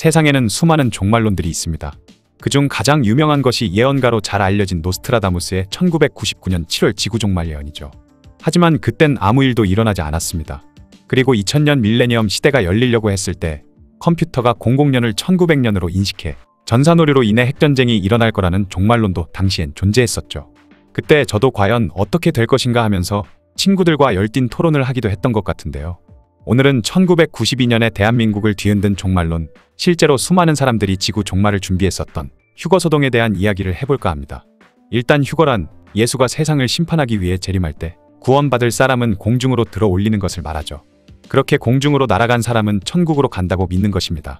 세상에는 수많은 종말론들이 있습니다. 그중 가장 유명한 것이 예언가로 잘 알려진 노스트라다무스의 1999년 7월 지구종말 예언이죠. 하지만 그땐 아무 일도 일어나지 않았습니다. 그리고 2000년 밀레니엄 시대가 열리려고 했을 때 컴퓨터가 00년을 1900년으로 인식해 전산오류로 인해 핵전쟁이 일어날 거라는 종말론도 당시엔 존재했었죠. 그때 저도 과연 어떻게 될 것인가 하면서 친구들과 열띤 토론을 하기도 했던 것 같은데요. 오늘은 1992년에 대한민국을 뒤흔든 종말론, 실제로 수많은 사람들이 지구 종말을 준비했었던 휴거 소동에 대한 이야기를 해볼까 합니다. 일단 휴거란 예수가 세상을 심판하기 위해 재림할 때 구원받을 사람은 공중으로 들어 올리는 것을 말하죠. 그렇게 공중으로 날아간 사람은 천국으로 간다고 믿는 것입니다.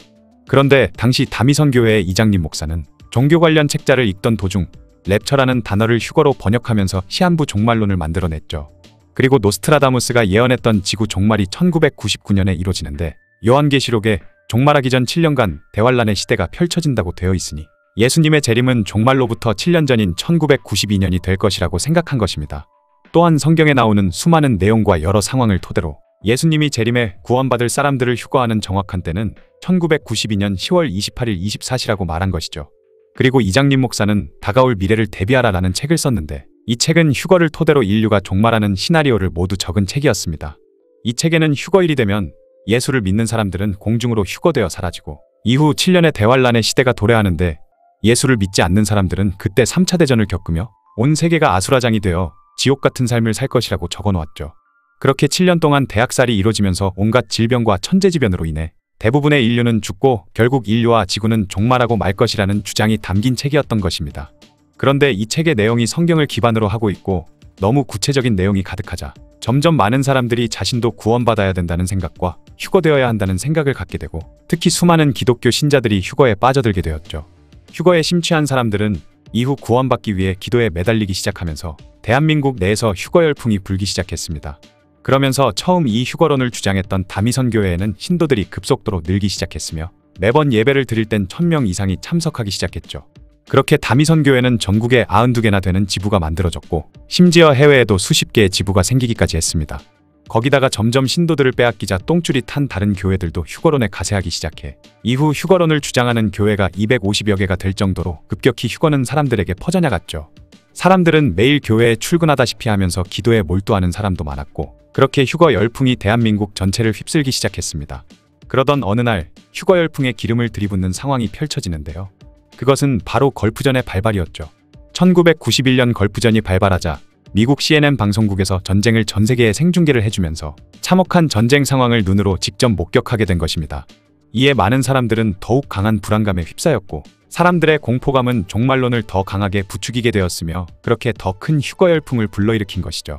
그런데 당시 다미선 교회의 이장님 목사는 종교 관련 책자를 읽던 도중 랩처라는 단어를 휴거로 번역하면서 시한부 종말론을 만들어냈죠. 그리고 노스트라다무스가 예언했던 지구 종말이 1999년에 이루어지는데 요한계시록에 종말하기 전 7년간 대환란의 시대가 펼쳐진다고 되어 있으니 예수님의 재림은 종말로부터 7년 전인 1992년이 될 것이라고 생각한 것입니다. 또한 성경에 나오는 수많은 내용과 여러 상황을 토대로 예수님이 재림해 구원받을 사람들을 휴거하는 정확한 때는 1992년 10월 28일 24시라고 말한 것이죠. 그리고 이장님 목사는 다가올 미래를 대비하라라는 책을 썼는데 이 책은 휴거를 토대로 인류가 종말하는 시나리오를 모두 적은 책이었습니다. 이 책에는 휴거일이 되면 예수를 믿는 사람들은 공중으로 휴거되어 사라지고 이후 7년의 대환란의 시대가 도래하는데 예수를 믿지 않는 사람들은 그때 3차 대전을 겪으며 온 세계가 아수라장이 되어 지옥 같은 삶을 살 것이라고 적어놓았죠. 그렇게 7년 동안 대학살이 이루어지면서 온갖 질병과 천재지변으로 인해 대부분의 인류는 죽고 결국 인류와 지구는 종말하고 말 것이라는 주장이 담긴 책이었던 것입니다. 그런데 이 책의 내용이 성경을 기반으로 하고 있고 너무 구체적인 내용이 가득하자 점점 많은 사람들이 자신도 구원받아야 된다는 생각과 휴거되어야 한다는 생각을 갖게 되고 특히 수많은 기독교 신자들이 휴거에 빠져들게 되었죠. 휴거에 심취한 사람들은 이후 구원받기 위해 기도에 매달리기 시작하면서 대한민국 내에서 휴거 열풍이 불기 시작했습니다. 그러면서 처음 이 휴거론을 주장했던 다미선 교회에는 신도들이 급속도로 늘기 시작했으며 매번 예배를 드릴 땐 1000명 이상이 참석하기 시작했죠. 그렇게 다미선 교회는 전국에 92개나 되는 지부가 만들어졌고 심지어 해외에도 수십 개의 지부가 생기기까지 했습니다. 거기다가 점점 신도들을 빼앗기자 똥줄이 탄 다른 교회들도 휴거론에 가세하기 시작해 이후 휴거론을 주장하는 교회가 250여 개가 될 정도로 급격히 휴거는 사람들에게 퍼져나갔죠. 사람들은 매일 교회에 출근하다시피 하면서 기도에 몰두하는 사람도 많았고 그렇게 휴거 열풍이 대한민국 전체를 휩쓸기 시작했습니다. 그러던 어느 날 휴거 열풍에 기름을 들이붓는 상황이 펼쳐지는데요. 그것은 바로 걸프전의 발발이었죠. 1991년 걸프전이 발발하자 미국 CNN 방송국에서 전쟁을 전 세계에 생중계를 해주면서 참혹한 전쟁 상황을 눈으로 직접 목격하게 된 것입니다. 이에 많은 사람들은 더욱 강한 불안감에 휩싸였고 사람들의 공포감은 종말론을 더 강하게 부추기게 되었으며 그렇게 더 큰 휴거 열풍을 불러일으킨 것이죠.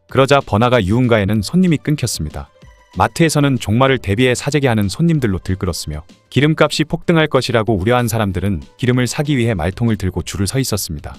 그러자 번화가 유흥가에는 손님이 끊겼습니다. 마트에서는 종말을 대비해 사재기 하는 손님들로 들끓었으며 기름값이 폭등할 것이라고 우려한 사람들은 기름을 사기 위해 말통을 들고 줄을 서 있었습니다.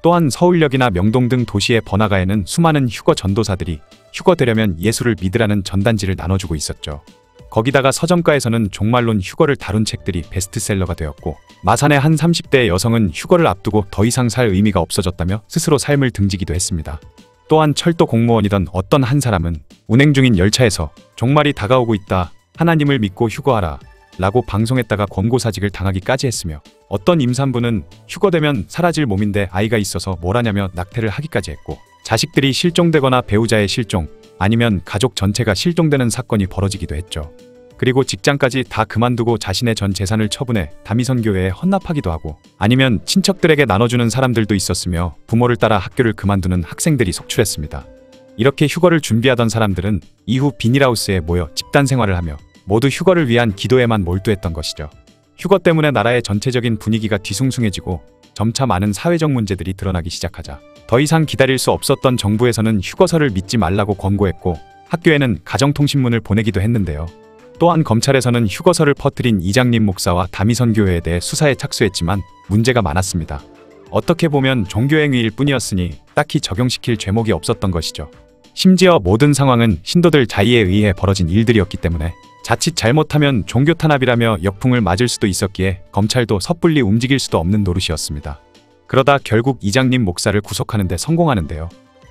또한 서울역이나 명동 등 도시의 번화가에는 수많은 휴거 전도사들이 휴거되려면 예수를 믿으라는 전단지를 나눠주고 있었죠. 거기다가 서점가에서는 종말론 휴거를 다룬 책들이 베스트셀러가 되었고 마산의 한 30대의 여성은 휴거를 앞두고 더 이상 살 의미가 없어졌다며 스스로 삶을 등지기도 했습니다. 또한 철도 공무원이던 어떤 한 사람은 운행 중인 열차에서 종말이 다가오고 있다. 하나님을 믿고 휴거하라. 라고 방송했다가 권고사직을 당하기까지 했으며 어떤 임산부는 휴거되면 사라질 몸인데 아이가 있어서 뭘 하냐며 낙태를 하기까지 했고 자식들이 실종되거나 배우자의 실종 아니면 가족 전체가 실종되는 사건이 벌어지기도 했죠. 그리고 직장까지 다 그만두고 자신의 전 재산을 처분해 다미선 교회에 헌납하기도 하고 아니면 친척들에게 나눠주는 사람들도 있었으며 부모를 따라 학교를 그만두는 학생들이 속출했습니다. 이렇게 휴거를 준비하던 사람들은 이후 비닐하우스에 모여 집단 생활을 하며 모두 휴거를 위한 기도에만 몰두했던 것이죠. 휴거 때문에 나라의 전체적인 분위기가 뒤숭숭해지고 점차 많은 사회적 문제들이 드러나기 시작하자 더 이상 기다릴 수 없었던 정부에서는 휴거서를 믿지 말라고 권고했고 학교에는 가정통신문을 보내기도 했는데요. 또한 검찰에서는 휴거서를 퍼뜨린 이장님 목사와 다미선 교회에 대해 수사에 착수했지만 문제가 많았습니다. 어떻게 보면 종교행위일 뿐이었으니 딱히 적용시킬 죄목이 없었던 것이죠. 심지어 모든 상황은 신도들 자의에 의해 벌어진 일들이었기 때문에 자칫 잘못하면 종교 탄압이라며 역풍을 맞을 수도 있었기에 검찰도 섣불리 움직일 수도 없는 노릇이었습니다. 그러다 결국 이장님 목사를 구속하는 데 성공하는데요.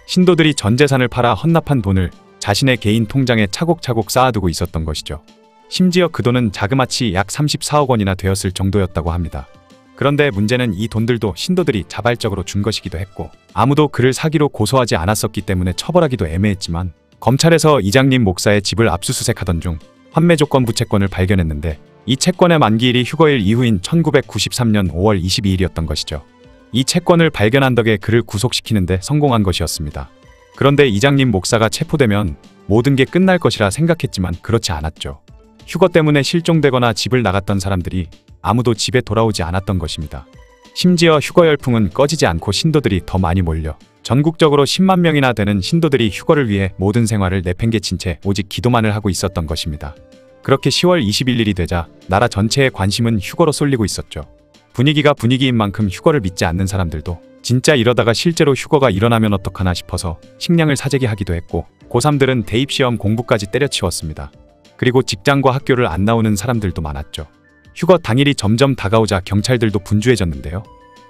신도들이 전 재산을 팔아 헌납한 돈을 자신의 개인 통장에 차곡차곡 쌓아두고 있었던 것이죠. 심지어 그 돈은 자그마치 약 34억 원이나 되었을 정도였다고 합니다. 그런데 문제는 이 돈들도 신도들이 자발적으로 준 것이기도 했고 아무도 그를 사기로 고소하지 않았었기 때문에 처벌하기도 애매했지만 검찰에서 이장님 목사의 집을 압수수색하던 중 환매 조건 부채권을 발견했는데 이 채권의 만기일이 휴거일 이후인 1993년 5월 22일이었던 것이죠. 이 채권을 발견한 덕에 그를 구속시키는데 성공한 것이었습니다. 그런데 이장님 목사가 체포되면 모든 게 끝날 것이라 생각했지만 그렇지 않았죠. 휴거 때문에 실종되거나 집을 나갔던 사람들이 아무도 집에 돌아오지 않았던 것입니다. 심지어 휴거 열풍은 꺼지지 않고 신도들이 더 많이 몰려 전국적으로 10만 명이나 되는 신도들이 휴거를 위해 모든 생활을 내팽개친 채 오직 기도만을 하고 있었던 것입니다. 그렇게 10월 21일이 되자 나라 전체의 관심은 휴거로 쏠리고 있었죠. 분위기가 분위기인 만큼 휴거를 믿지 않는 사람들도 진짜 이러다가 실제로 휴거가 일어나면 어떡하나 싶어서 식량을 사재기 하기도 했고 고3들은 대입시험 공부까지 때려치웠습니다. 그리고 직장과 학교를 안 나오는 사람들도 많았죠. 휴거 당일이 점점 다가오자 경찰들도 분주해졌는데요.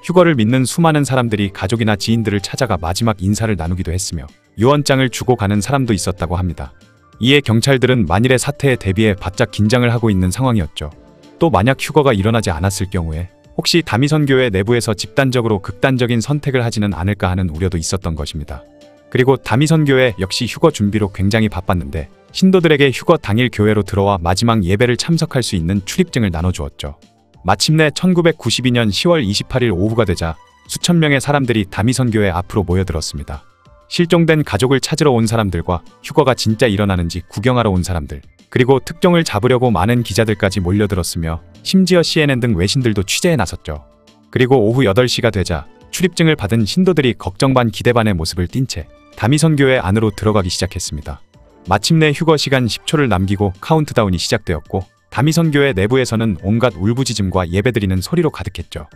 휴거를 믿는 수많은 사람들이 가족이나 지인들을 찾아가 마지막 인사를 나누기도 했으며 유언장을 주고 가는 사람도 있었다고 합니다. 이에 경찰들은 만일의 사태에 대비해 바짝 긴장을 하고 있는 상황이었죠. 또 만약 휴거가 일어나지 않았을 경우에 혹시 다미선교회 내부에서 집단적으로 극단적인 선택을 하지는 않을까 하는 우려도 있었던 것입니다. 그리고 다미선교회 역시 휴거 준비로 굉장히 바빴는데 신도들에게 휴거 당일 교회로 들어와 마지막 예배를 참석할 수 있는 출입증을 나눠주었죠. 마침내 1992년 10월 28일 오후가 되자 수천 명의 사람들이 다미선교회 앞으로 모여들었습니다. 실종된 가족을 찾으러 온 사람들과 휴거가 진짜 일어나는지 구경하러 온 사람들, 그리고 특종을 잡으려고 많은 기자들까지 몰려들었으며 심지어 CNN 등 외신들도 취재에 나섰죠. 그리고 오후 8시가 되자 출입증을 받은 신도들이 걱정 반 기대 반의 모습을 띈 채 다미선교회 안으로 들어가기 시작했습니다. 마침내 휴거 시간 10초를 남기고 카운트다운이 시작되었고 다미선교회 내부에서는 온갖 울부짖음과 예배드리는 소리로 가득했죠.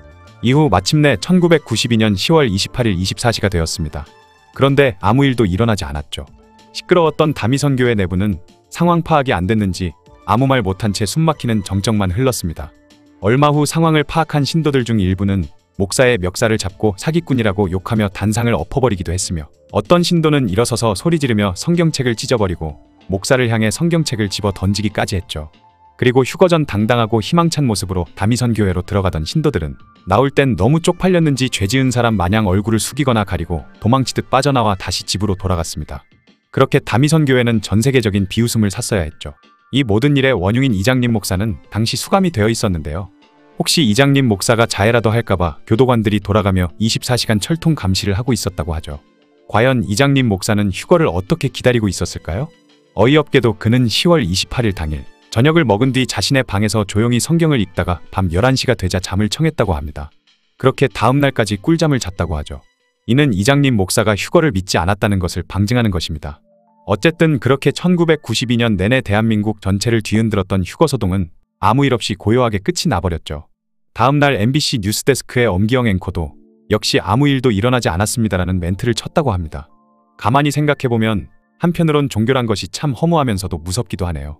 이후 마침내 1992년 10월 28일 24시가 되었습니다. 그런데 아무 일도 일어나지 않았죠. 시끄러웠던 다미선교회 내부는 상황 파악이 안 됐는지 아무 말 못한 채 숨막히는 정적만 흘렀습니다. 얼마 후 상황을 파악한 신도들 중 일부는 목사의 멱살을 잡고 사기꾼이라고 욕하며 단상을 엎어버리기도 했으며 어떤 신도는 일어서서 소리 지르며 성경책을 찢어버리고 목사를 향해 성경책을 집어 던지기까지 했죠. 그리고 휴거 전 당당하고 희망찬 모습으로 다미선교회로 들어가던 신도들은 나올 땐 너무 쪽팔렸는지 죄지은 사람 마냥 얼굴을 숙이거나 가리고 도망치듯 빠져나와 다시 집으로 돌아갔습니다. 그렇게 다미선교회는 전세계적인 비웃음을 샀어야 했죠. 이 모든 일의 원흉인 이장님 목사는 당시 수감이 되어 있었는데요. 혹시 이장님 목사가 자해라도 할까봐 교도관들이 돌아가며 24시간 철통 감시를 하고 있었다고 하죠. 과연 이장님 목사는 휴거를 어떻게 기다리고 있었을까요? 어이없게도 그는 10월 28일 당일 저녁을 먹은 뒤 자신의 방에서 조용히 성경을 읽다가 밤 11시가 되자 잠을 청했다고 합니다. 그렇게 다음 날까지 꿀잠을 잤다고 하죠. 이는 이장님 목사가 휴거를 믿지 않았다는 것을 방증하는 것입니다. 어쨌든 그렇게 1992년 내내 대한민국 전체를 뒤흔들었던 휴거 소동은 아무 일 없이 고요하게 끝이 나버렸죠. 다음 날 MBC 뉴스데스크의 엄기영 앵커도 역시 아무 일도 일어나지 않았습니다라는 멘트를 쳤다고 합니다. 가만히 생각해보면 한편으론 종교란 것이 참 허무하면서도 무섭기도 하네요.